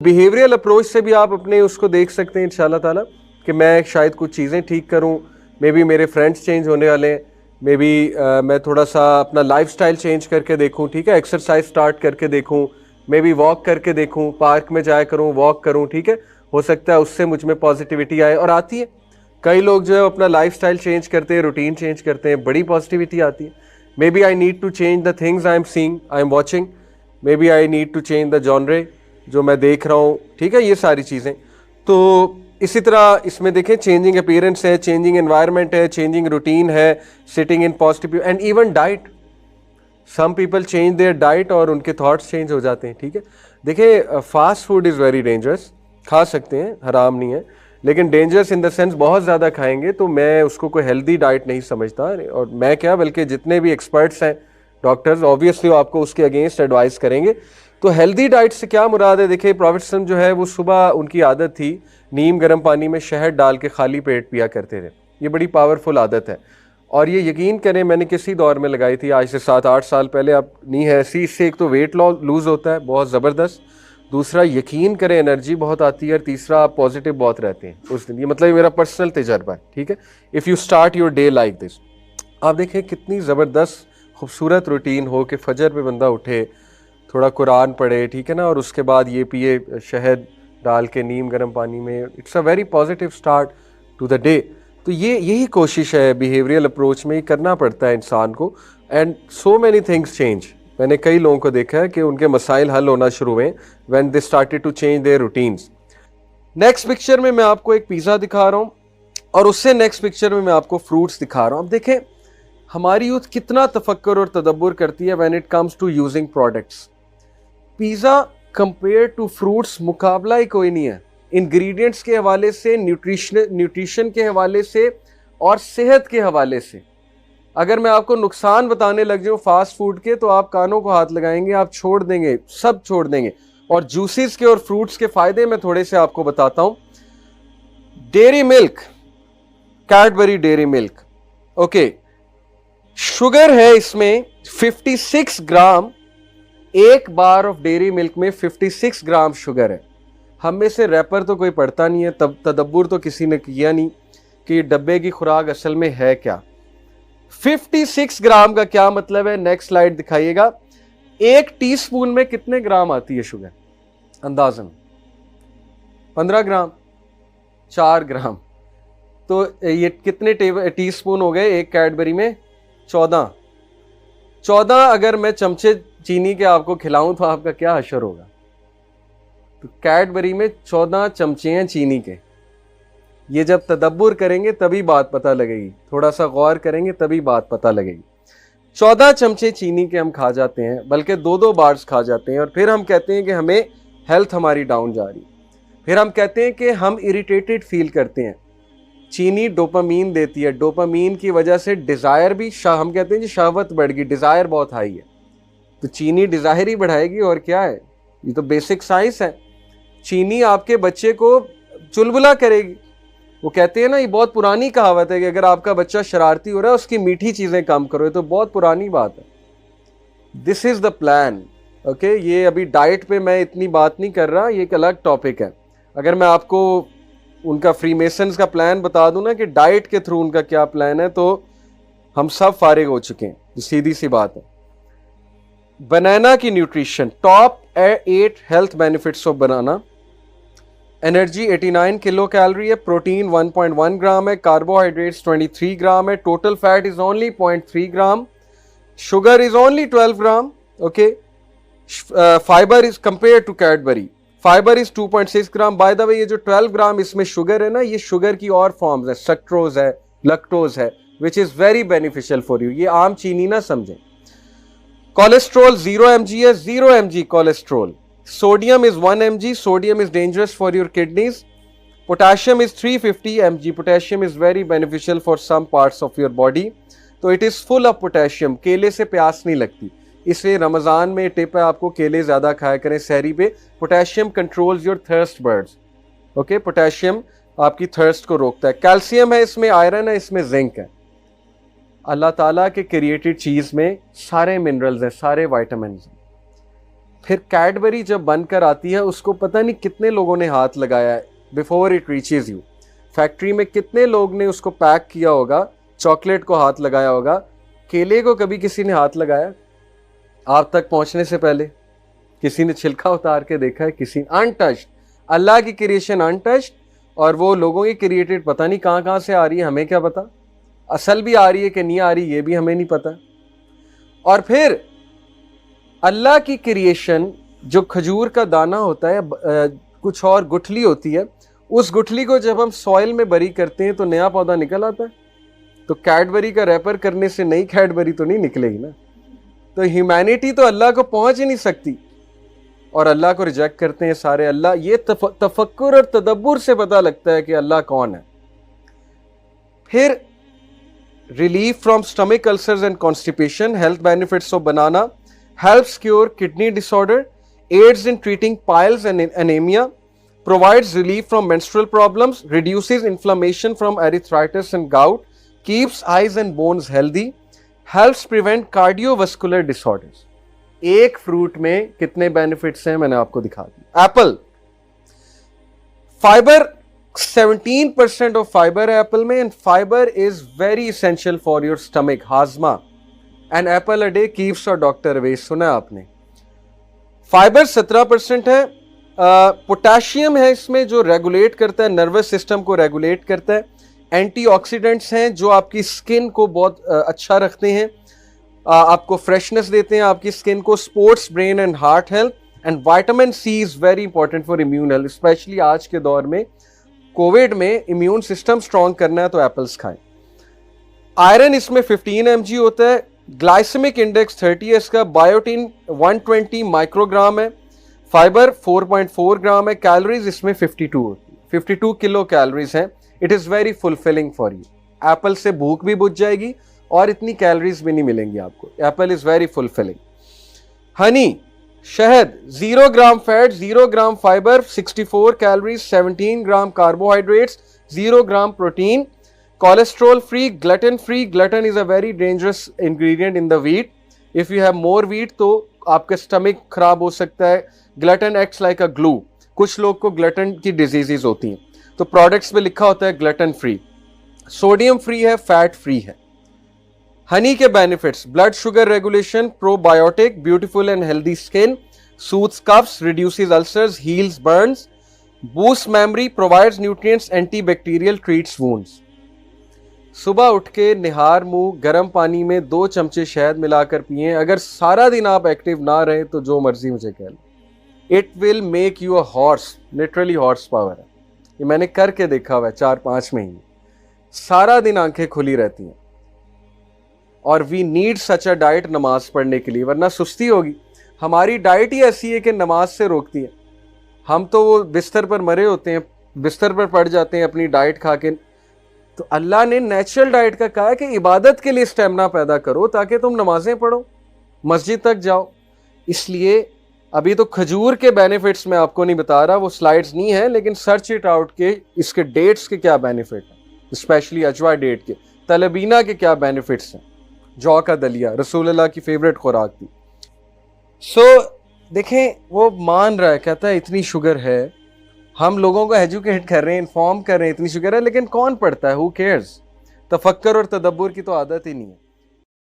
Behavioural approach से भी आप अपने उसको देख सकते हैं इंशाल्लाह ताला कि मैं शायद कुछ चीज़ें ठीक करूं, मे बी मेरे फ्रेंड्स चेंज होने वाले हैं, मे बी मैं थोड़ा सा अपना लाइफस्टाइल चेंज करके देखूं, ठीक है, एक्सरसाइज स्टार्ट करके देखूं, मे बी वॉक करके देखूं, पार्क में जाया करूं, वॉक करूं, ठीक है, हो सकता है उससे मुझ में पॉजिटिविटी आए और आती है। कई लोग जो है अपना लाइफस्टाइल चेंज करते हैं, रूटीन चेंज करते हैं, बड़ी पॉजिटिविटी आती है। Maybe I need to change the things I am seeing, I am watching, maybe I need to change the genre जो मैं देख रहा हूँ, ठीक है, ये सारी चीज़ें। तो इसी तरह इसमें देखें चेंजिंग अपीयरेंस है, चेंजिंग एनवायरनमेंट है, चेंजिंग रूटीन है, sitting in positive and even diet. Some people change their diet और उनके थॉट्स चेंज हो जाते हैं, ठीक है। देखिए fast food is very dangerous, खा सकते हैं, हराम नहीं है, लेकिन डेंजरस इन द सेंस बहुत ज़्यादा खाएंगे तो मैं उसको कोई हेल्दी डाइट नहीं समझता। और मैं क्या, बल्कि जितने भी एक्सपर्ट्स हैं, डॉक्टर्स, ऑब्वियसली वो आपको उसके अगेंस्ट एडवाइस करेंगे। तो हेल्दी डाइट से क्या मुराद है? देखिए प्रॉफेट सल्लल्लाहु अलैहि वसल्लम जो है वो सुबह उनकी आदत थी नीम गर्म पानी में शहद डाल के खाली पेट पिया करते थे। ये बड़ी पावरफुल आदत है और ये यकीन करें मैंने किसी दौर में लगाई थी, आज से 7-8 साल पहले। अब नहीं है ऐसी, इससे एक तो वेट लूज़ होता है बहुत ज़बरदस्त, दूसरा यकीन करें एनर्जी बहुत आती है, और तीसरा आप पॉजिटिव बहुत रहते हैं उस दिन। ये मतलब मेरा पर्सनल तजर्बा है, ठीक है। If you start your day like this, आप देखें कितनी ज़बरदस्त खूबसूरत रूटीन हो कि फजर पे बंदा उठे, थोड़ा कुरान पढ़े, ठीक है ना, और उसके बाद ये पिए शहद डाल के नीम गर्म पानी में। It's a very positive start to the day. तो ये यही कोशिश है बिहेवियरल अप्रोच में, ही करना पड़ता है इंसान को। And so many things change. मैंने कई लोगों को देखा है कि उनके मसाइल हल होना शुरू हुए when they started to change their routines. Next picture में मैं आपको एक पिज़्ज़ा दिखा रहा हूँ और उससे नेक्स्ट पिक्चर में मैं आपको फ्रूट्स दिखा रहा हूँ। अब देखें हमारी यूथ कितना तफक्कुर और तदब्बुर करती है when it comes to using products. Pizza compare to fruits मुकाबला ही कोई नहीं है, इंग्रेडिएंट्स के हवाले से, न्यूट्रिशन के हवाले से और सेहत के हवाले से। अगर मैं आपको नुकसान बताने लग जाऊं फास्ट फूड के तो आप कानों को हाथ लगाएंगे, आप छोड़ देंगे, सब छोड़ देंगे। और जूसेस के और फ्रूट्स के फायदे मैं थोड़े से आपको बताता हूं। Dairy milk, Cadbury dairy milk, okay, sugar है इसमें 56 ग्राम। एक बार ऑफ डेयरी मिल्क में 56 ग्राम शुगर है। हम में से रैपर तो कोई पढ़ता नहीं है, तब तदब्बुर तो किसी ने किया नहीं कि डब्बे की खुराक असल में है क्या। 56 ग्राम का क्या मतलब है? नेक्स्ट स्लाइड दिखाइएगा। एक टीस्पून में कितने ग्राम आती है शुगर? अंदाजन 15 ग्राम, 4 ग्राम। तो ये कितने टीस्पून हो गए एक कैडबरी में? 14। अगर मैं चमचे चीनी के आपको खिलाऊं तो आपका क्या हशर होगा? तो कैडबरी में 14 चमचे हैं चीनी के। ये जब तदब्बुर करेंगे तभी बात पता लगेगी, थोड़ा सा गौर करेंगे तभी बात पता लगेगी। 14 चमचे चीनी के हम खा जाते हैं, बल्कि 2-2 बार्स खा जाते हैं, और फिर हम कहते हैं कि हमें हेल्थ हमारी डाउन जा रही। फिर हम कहते हैं कि हम इरिटेटेड फील करते हैं। चीनी डोपामीन देती है, डोपामीन की वजह से डिज़ायर भी, हम कहते हैं जी शहवत बढ़ गई, डिज़ायर बहुत हाई है। तो चीनी डिज़ायर ही बढ़ाएगी और क्या है, ये तो बेसिक साइंस है। चीनी आपके बच्चे को चुलबुला करेगी। वो कहते हैं ना, ये बहुत पुरानी कहावत है कि अगर आपका बच्चा शरारती हो रहा है उसकी मीठी चीज़ें कम करो। ये तो बहुत पुरानी बात है। This is the plan, okay. ये अभी डाइट पे मैं इतनी बात नहीं कर रहा, ये एक अलग टॉपिक है। अगर मैं आपको उनका फ्रीमेसन्स का प्लान बता दूं ना कि डाइट के थ्रू उनका क्या प्लान है, तो हम सब फारिग हो चुके हैं। सीधी सी बात है। बनाना की nutrition, top 8 health benefits of banana. Energy 89 kilo calorie है, प्रोटीन 1.1 ग्राम है, कार्बोहाइड्रेट्स 23 ग्राम है, total fat is only 0.3 gram, sugar is only 12 gram, okay. Fibre is compare to Cadbury, fibre is 2.6 gram. By the way ये जो 12 ग्राम इसमें sugar है ना, ये sugar की और फॉर्म्स है, सक्ट्रोज है, लैक्टोज है, which is very beneficial for you. ये आम चीनी ना समझें। कोलेस्ट्रॉल 0 mg है, 0 mg cholesterol. Sodium is 1 mg, sodium is dangerous for your kidneys. Potassium is 350 mg, potassium is very beneficial for some parts of your body. तो it is full of potassium. केले से प्यास नहीं लगती, इसलिए रमज़ान में tip है आपको केले ज़्यादा खाया करें सहरी पे। Potassium controls your thirst birds, okay. Potassium आपकी थर्स्ट को रोकता है। कैल्शियम है इसमें, आयरन है इसमें, जिंक है। अल्लाह ताला के क्रिएटेड चीज़ में सारे मिनरल्स हैं, सारे वाइटामिन हैं। फिर कैडबरी जब बनकर आती है उसको पता नहीं कितने लोगों ने हाथ लगाया है before it reaches you. Factory में कितने लोग ने उसको पैक किया होगा, चॉकलेट को हाथ लगाया होगा, केले को कभी किसी ने हाथ लगाया आप तक पहुंचने से पहले? किसी ने छिलका उतार के देखा है? किसी अनटच्ड, अल्लाह की क्रिएशन अनटच्ड, और वो लोगों की क्रिएटेड पता नहीं कहाँ कहाँ से आ रही है, हमें क्या पता असल भी आ रही है कि नहीं आ रही, ये भी हमें नहीं पता। और फिर अल्लाह की क्रिएशन जो खजूर का दाना होता है, कुछ और गुठली होती है, उस गुठली को जब हम सॉइल में बरी करते हैं तो नया पौधा निकल आता है। तो कैडबरी का रैपर करने से नई कैडबरी तो नहीं निकलेगी ना। तो ह्यूमैनिटी तो अल्लाह को पहुंच ही नहीं सकती और अल्लाह को रिजेक्ट करते हैं सारे। अल्लाह, ये तफक्कुर और तदब्बुर से पता लगता है कि अल्लाह कौन है। फिर relief from stomach ulcers and constipation, health benefits of banana, helps cure kidney disorder, aids in treating piles and anaemia, provides relief from menstrual problems, reduces inflammation from arthritis and gout, keeps eyes and bones healthy, helps prevent cardiovascular disorders. एक fruit में कितने benefits हैं मैंने आपको दिखा दिया। Apple, fibre 17% of fibre है apple में, and fibre is very essential for your stomach, हाजमा, and apple a day keeps your doctor away. सुना आपने? फाइबर 17% है। पोटेशियम है इसमें जो रेगुलेट करता है, नर्वस सिस्टम को रेगुलेट करता है। एंटीऑक्सीडेंट्स हैं जो आपकी स्किन को बहुत अच्छा रखते हैं, आपको फ्रेशनेस देते हैं आपकी स्किन को। Sports brain and heart health, and vitamin C is very important for immune health, specially आज के दौर में कोविड में इम्यून सिस्टम स्ट्रॉन्ग करना है तो एप्पल्स खाएं। आयरन इसमें 15 mg होता है। ग्लाइसेमिक इंडेक्स 30 है इसका। बायोटीन 120 माइक्रोग्राम है। फाइबर 4.4 ग्राम है। कैलोरीज इसमें 52 होती है, 52 किलो कैलोरीज हैं। It is very fulfilling for you. Apple से भूख भी बुझ जाएगी और इतनी कैलोरीज भी नहीं मिलेंगी आपको। Apple is very fulfilling. Honey, शहद, 0 ग्राम fat, 0 gram fibre, 64 calories, 17 gram carbohydrates, 0 gram protein, cholesterol free, glutton free. Glutton is a very dangerous ingredient in the wheat. If you have more wheat तो आपका stomach खराब हो सकता है। Glutton acts like a glue. कुछ लोग को glutton की डिजीजेज होती हैं, तो प्रोडक्ट्स में लिखा होता है ग्लटन फ्री। सोडियम फ्री है, फैट फ्री है। हनी के benefits, blood sugar regulation, probiotic, beautiful and healthy skin, soothes coughs, reduces ulcers, heals burns, boost memory, provides nutrients, antibacterial, treats wounds. सुबह उठ के निहार मुंह गर्म पानी में 2 चमचे शहद मिलाकर पिएं। अगर सारा दिन आप एक्टिव ना रहे तो जो मर्जी मुझे कह लो, it will make you a horse, literally horse power है। ये मैंने करके देखा हुआ है 4-5 महीने। सारा दिन आंखें खुली रहती हैं। और we need such a diet नमाज पढ़ने के लिए, वरना सुस्ती होगी। हमारी डाइट ही ऐसी है कि नमाज से रोकती है। हम तो वो बिस्तर पर मरे होते हैं, बिस्तर पर पड़ जाते हैं अपनी डाइट खा के। तो अल्लाह ने नेचुरल डाइट का कहा है कि इबादत के लिए स्टेमिना पैदा करो ताकि तुम नमाजें पढ़ो, मस्जिद तक जाओ। इसलिए अभी तो खजूर के बेनिफिट्स मैं आपको नहीं बता रहा, वो स्लाइड्स नहीं है, लेकिन सर्च इट आउट के इसके डेट्स के क्या बेनिफिट हैं, स्पेशली अजवा डेट के, तलबीना के क्या बेनिफिट्स हैं, जौ का दलिया रसूल अल्लाह की फेवरेट खुराक थी। देखें, वो मान रहा है, कहता है इतनी शुगर है, हम लोगों को एजुकेट कर रहे हैं, इन्फॉर्म कर रहे हैं इतनी शुगर है, लेकिन कौन पढ़ता है? Who cares? तफक्कर और तदब्बुर की तो आदत ही नहीं है।